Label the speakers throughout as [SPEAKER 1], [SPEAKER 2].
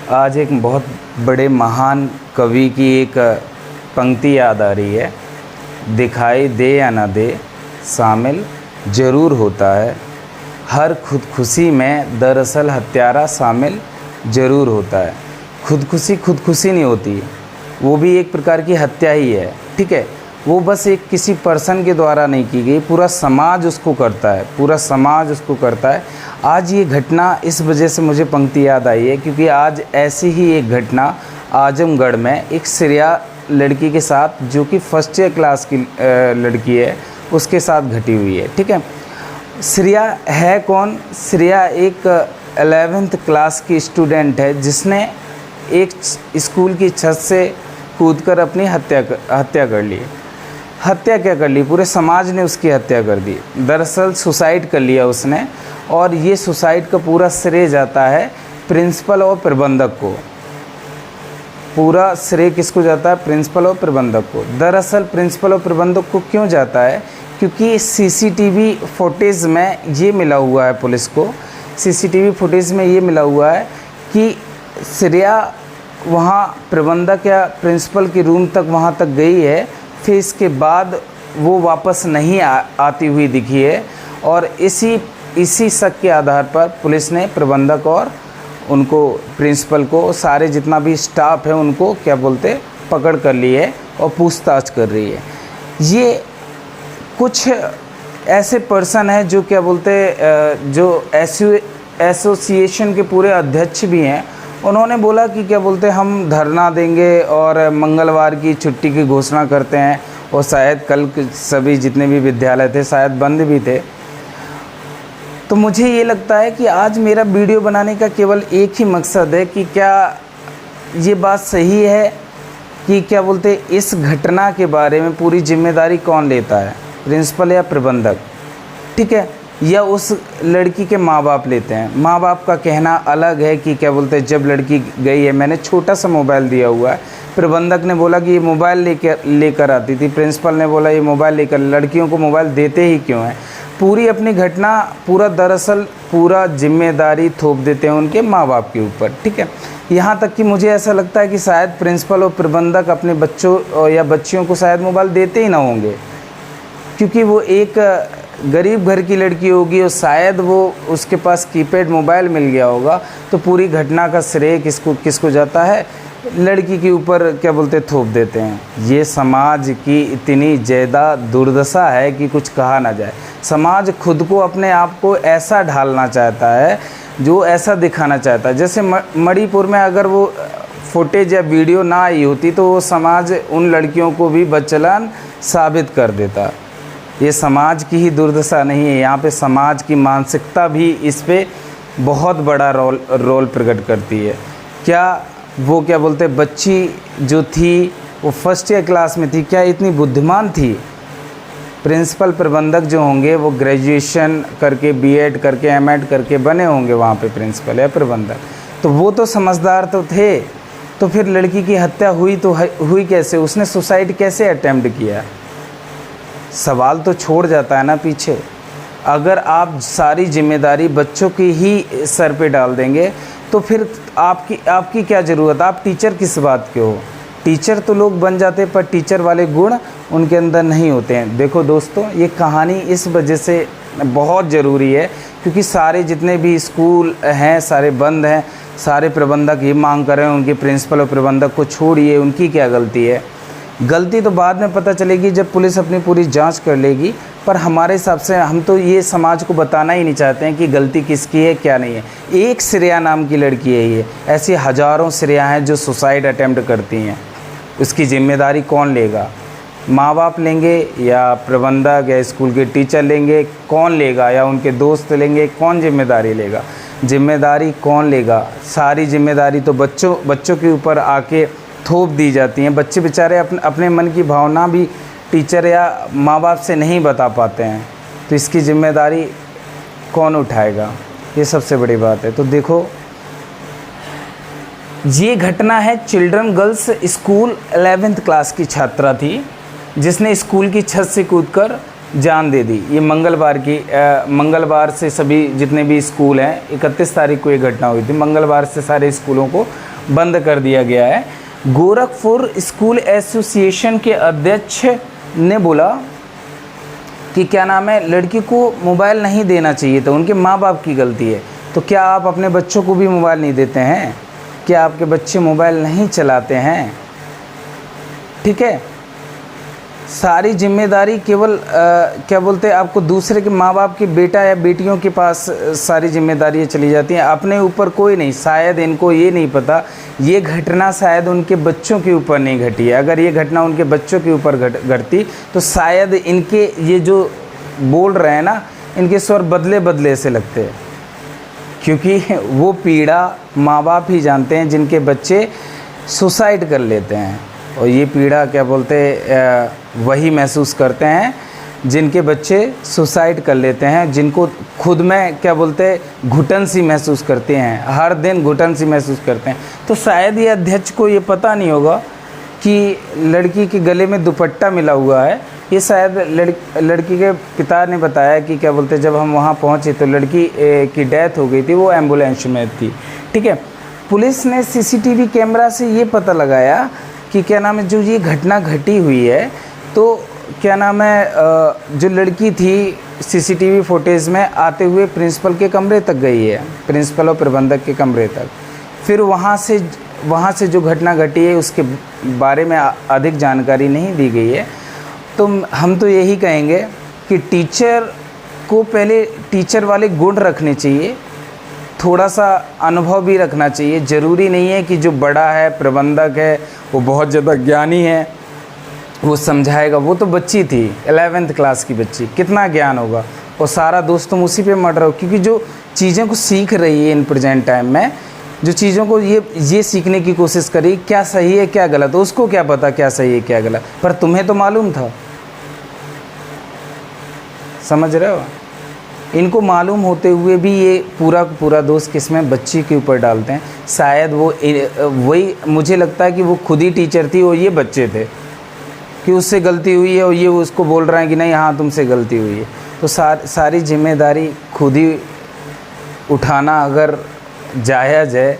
[SPEAKER 1] आज एक बहुत बड़े महान कवि की एक पंक्ति याद आ रही है। दिखाई दे या ना दे, शामिल ज़रूर होता है। हर खुदकुशी में दरअसल हत्यारा शामिल ज़रूर होता है। खुदकुशी नहीं होती, वो भी एक प्रकार की हत्या ही है। ठीक है, वो बस एक किसी पर्सन के द्वारा नहीं की गई, पूरा समाज उसको करता है, पूरा समाज उसको करता है। आज ये घटना इस वजह से मुझे पंक्ति याद आई है क्योंकि आज ऐसी ही एक घटना आजमगढ़ में एक श्रेया लड़की के साथ, जो कि फर्स्ट ईयर क्लास की लड़की है, उसके साथ घटी हुई है। ठीक है, श्रेया है कौन? श्रेया एक 11th क्लास की स्टूडेंट है जिसने एक स्कूल की छत से कूदकर अपनी हत्या कर ली। हत्या क्या कर ली? पूरे समाज ने उसकी हत्या कर दी। दरअसल सुसाइड कर लिया उसने, और ये सुसाइड का पूरा श्रेय जाता है प्रिंसिपल और प्रबंधक को। पूरा श्रेय किसको जाता है? प्रिंसिपल और प्रबंधक को। दरअसल प्रिंसिपल और प्रबंधक को क्यों जाता है? क्योंकि सीसीटीवी फुटेज में ये मिला हुआ है, पुलिस को सीसीटीवी फुटेज में ये मिला हुआ है कि श्रेया वहाँ प्रबंधक या प्रिंसिपल के रूम तक वहाँ तक गई है, फिर इसके बाद वो वापस नहीं आती हुई दिखी है। और इसी शक के आधार पर पुलिस ने प्रबंधक और उनको, प्रिंसिपल को, सारे जितना भी स्टाफ है उनको क्या बोलते, पकड़ कर ली है और पूछताछ कर रही है। ये कुछ ऐसे पर्सन है जो क्या बोलते, जो एसोसिएशन के पूरे अध्यक्ष भी हैं। उन्होंने बोला कि क्या बोलते, हम धरना देंगे और मंगलवार की छुट्टी की घोषणा करते हैं, और शायद कल सभी जितने भी विद्यालय थे शायद बंद भी थे। तो मुझे ये लगता है कि आज मेरा वीडियो बनाने का केवल एक ही मकसद है कि क्या ये बात सही है कि क्या बोलते, इस घटना के बारे में पूरी जिम्मेदारी कौन लेता है, प्रिंसिपल या प्रबंधक? ठीक है, या उस लड़की के माँ बाप लेते हैं? माँ बाप का कहना अलग है कि क्या बोलते, जब लड़की गई है, मैंने छोटा सा मोबाइल दिया हुआ है, प्रबंधक ने बोला कि ये मोबाइल लेकर आती थी, प्रिंसिपल ने बोला ये मोबाइल लेकर, लड़कियों को मोबाइल देते ही क्यों हैं? पूरी अपनी घटना दरअसल पूरा जिम्मेदारी थोप देते हैं उनके माँ बाप के ऊपर। ठीक है, यहाँ तक कि मुझे ऐसा लगता है कि शायद प्रिंसिपल और प्रबंधक अपने बच्चों या बच्चियों को शायद मोबाइल देते ही ना होंगे, क्योंकि वो एक गरीब घर की लड़की होगी और शायद वो उसके पास कीपैड मोबाइल मिल गया होगा। तो पूरी घटना का श्रेय किसको जाता है? लड़की के ऊपर क्या बोलते, थोप देते हैं। ये समाज की इतनी ज़्यादा दुर्दशा है कि कुछ कहा ना जाए। समाज खुद को, अपने आप को ऐसा ढालना चाहता है, जो ऐसा दिखाना चाहता है। जैसे मणिपुर में अगर वो फुटेज या वीडियो ना आई होती तो वो समाज उन लड़कियों को भी बदचलन साबित कर देता। ये समाज की ही दुर्दशा नहीं है, यहाँ पे समाज की मानसिकता भी इस पे बहुत बड़ा रोल प्रकट करती है। क्या वो क्या बोलते, बच्ची जो थी वो फर्स्ट ईयर क्लास में थी, क्या इतनी बुद्धिमान थी? प्रिंसिपल प्रबंधक जो होंगे वो ग्रेजुएशन करके, बीएड करके, एमएड करके बने होंगे वहाँ पे प्रिंसिपल या प्रबंधक, तो वो तो समझदार तो थे। तो फिर लड़की की हत्या हुई कैसे? उसने सुसाइड कैसे अटेम्प्ट किया? सवाल तो छोड़ जाता है ना पीछे। अगर आप सारी जिम्मेदारी बच्चों की ही सर पे डाल देंगे तो फिर आपकी क्या ज़रूरत? आप टीचर किस बात के हो? टीचर तो लोग बन जाते, पर टीचर वाले गुण उनके अंदर नहीं होते हैं। देखो दोस्तों, ये कहानी इस वजह से बहुत ज़रूरी है क्योंकि सारे जितने भी स्कूल हैं सारे बंद हैं। सारे प्रबंधक ये मांग कर रहे हैं उनके प्रिंसिपल और प्रबंधक को छोड़िए, उनकी क्या गलती है? गलती तो बाद में पता चलेगी जब पुलिस अपनी पूरी जांच कर लेगी। पर हमारे हिसाब से हम तो ये समाज को बताना ही नहीं चाहते हैं कि गलती किसकी है, क्या नहीं है। एक श्रेया नाम की लड़की है, ये ऐसी हज़ारों श्रेया हैं जो सुसाइड अटेम्प्ट करती हैं। उसकी जिम्मेदारी कौन लेगा? माँ बाप लेंगे या प्रबंधक या स्कूल के टीचर लेंगे? कौन लेगा? या उनके दोस्त लेंगे? कौन जिम्मेदारी लेगा? जिम्मेदारी कौन लेगा? सारी जिम्मेदारी तो बच्चों के ऊपर आके थोप दी जाती हैं। बच्चे बेचारे अपने मन की भावना भी टीचर या माँ बाप से नहीं बता पाते हैं, तो इसकी जिम्मेदारी कौन उठाएगा? ये सबसे बड़ी बात है। तो देखो, ये घटना है children girls school 11th class की छात्रा थी जिसने स्कूल की छत से कूदकर जान दे दी। ये मंगलवार से सभी जितने भी स्कूल हैं, 31 तारीख को ये घटना हुई थी। मंगलवार से सारे स्कूलों को बंद कर दिया गया है। गोरखपुर स्कूल एसोसिएशन के अध्यक्ष ने बोला कि क्या नाम है, लड़की को मोबाइल नहीं देना चाहिए था, उनके माँ बाप की गलती है। तो क्या आप अपने बच्चों को भी मोबाइल नहीं देते हैं? क्या आपके बच्चे मोबाइल नहीं चलाते हैं? ठीक है, सारी जिम्मेदारी केवल क्या बोलते हैं, आपको दूसरे के माँ बाप के बेटा या बेटियों के पास सारी जिम्मेदारियाँ चली जाती हैं, अपने ऊपर कोई नहीं। शायद इनको ये नहीं पता, ये घटना शायद उनके बच्चों के ऊपर नहीं घटी है। अगर ये घटना उनके बच्चों के ऊपर घटती तो शायद इनके ये जो बोल रहे हैं ना, इनके स्वर बदले बदले से लगते हैं, क्योंकि वो पीड़ा माँ बाप ही जानते हैं जिनके बच्चे सुसाइड कर लेते हैं। और ये पीड़ा क्या बोलते वही महसूस करते हैं जिनके बच्चे सुसाइड कर लेते हैं, जिनको खुद में क्या बोलते घुटन सी महसूस करते हैं, हर दिन घुटन सी महसूस करते हैं। तो शायद ये अध्यक्ष को ये पता नहीं होगा कि लड़की के गले में दुपट्टा मिला हुआ है। ये शायद लड़की के पिता ने बताया कि क्या बोलते जब हम वहाँ पहुँचे तो लड़की की डेथ हो गई थी, वो एम्बुलेंस में थी। ठीक है, पुलिस ने सीसीटीवी कैमरा से ये पता लगाया कि क्या नाम है, जो ये घटना घटी हुई है तो क्या नाम है, जो लड़की थी सीसीटीवी फुटेज में आते हुए प्रिंसिपल के कमरे तक गई है, प्रिंसिपल और प्रबंधक के कमरे तक। फिर वहाँ से जो घटना घटी है उसके बारे में अधिक जानकारी नहीं दी गई है। तो हम तो यही कहेंगे कि टीचर को पहले टीचर वाले गुण रखने चाहिए, थोड़ा सा अनुभव भी रखना चाहिए। ज़रूरी नहीं है कि जो बड़ा है, प्रबंधक है, वो बहुत ज़्यादा ज्ञानी है, वो समझाएगा। वो तो बच्ची थी, 11th क्लास की बच्ची, कितना ज्ञान होगा। और सारा दोस्त तुम उसी पे मर रहे हो, क्योंकि जो चीज़ों को सीख रही है इन प्रेजेंट टाइम में, जो चीज़ों को ये सीखने की कोशिश करी क्या सही है क्या गलत, उसको क्या पता क्या सही है क्या गलत, पर तुम्हें तो मालूम था। समझ रहे हो? इनको मालूम होते हुए भी ये पूरा दोष किसमें, बच्ची के ऊपर डालते हैं। शायद वो वही, मुझे लगता है कि वो खुद ही टीचर थी और ये बच्चे थे, कि उससे गलती हुई है और ये उसको बोल रहे हैं कि नहीं हाँ तुमसे गलती हुई है। तो सारी जिम्मेदारी खुद ही उठाना अगर जायज़ है,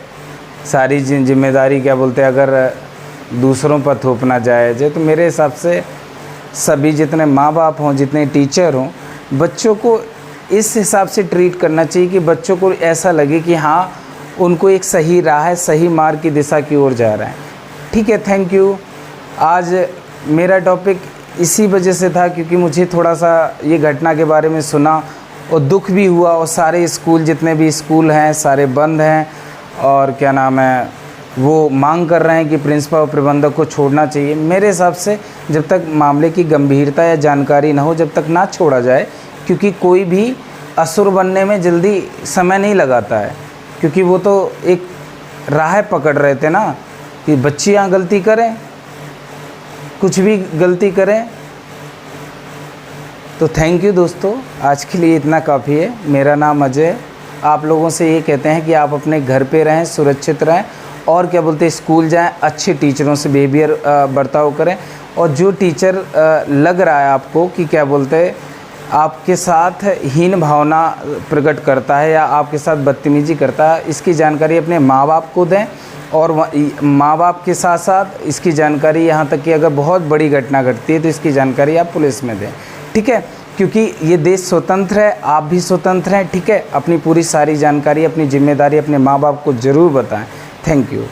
[SPEAKER 1] सारी जिम्मेदारी क्या बोलते हैं अगर दूसरों पर थोपना जायज़ है, तो मेरे हिसाब से सभी जितने माँ बाप हों, जितने टीचर हों, बच्चों को इस हिसाब से ट्रीट करना चाहिए कि बच्चों को ऐसा लगे कि हाँ उनको एक सही राह है, सही मार्ग की दिशा की ओर जा रहे हैं। ठीक है, थैंक यू। आज मेरा टॉपिक इसी वजह से था क्योंकि मुझे थोड़ा सा ये घटना के बारे में सुना और दुख भी हुआ, और सारे स्कूल जितने भी स्कूल हैं सारे बंद हैं, और क्या नाम है वो मांग कर रहे हैं कि प्रिंसिपल और प्रबंधक को छोड़ना चाहिए। मेरे हिसाब से जब तक मामले की गंभीरता या जानकारी ना हो, जब तक ना छोड़ा जाए, क्योंकि कोई भी असुर बनने में जल्दी समय नहीं लगाता है, क्योंकि वो तो एक राह पकड़ रहे थे ना कि बच्चियाँ गलती करें, कुछ भी गलती करें। तो थैंक यू दोस्तों, आज के लिए इतना काफ़ी है। मेरा नाम अजय। आप लोगों से ये कहते हैं कि आप अपने घर पे रहें, सुरक्षित रहें, और क्या बोलते हैं स्कूल जाएं, अच्छे टीचरों से बिहेवियर बर्ताव करें। और जो टीचर लग रहा है आपको कि क्या बोलते हैं आपके साथ हीन भावना प्रकट करता है या आपके साथ बदतमीजी करता है, इसकी जानकारी अपने माँ बाप को दें, और माँ बाप के साथ साथ इसकी जानकारी यहाँ तक कि अगर बहुत बड़ी घटना घटती है तो इसकी जानकारी आप पुलिस में दें। ठीक है, क्योंकि ये देश स्वतंत्र है, आप भी स्वतंत्र हैं। ठीक है, अपनी पूरी सारी जानकारी, अपनी जिम्मेदारी अपने माँ बाप को ज़रूर बताएं। Thank you.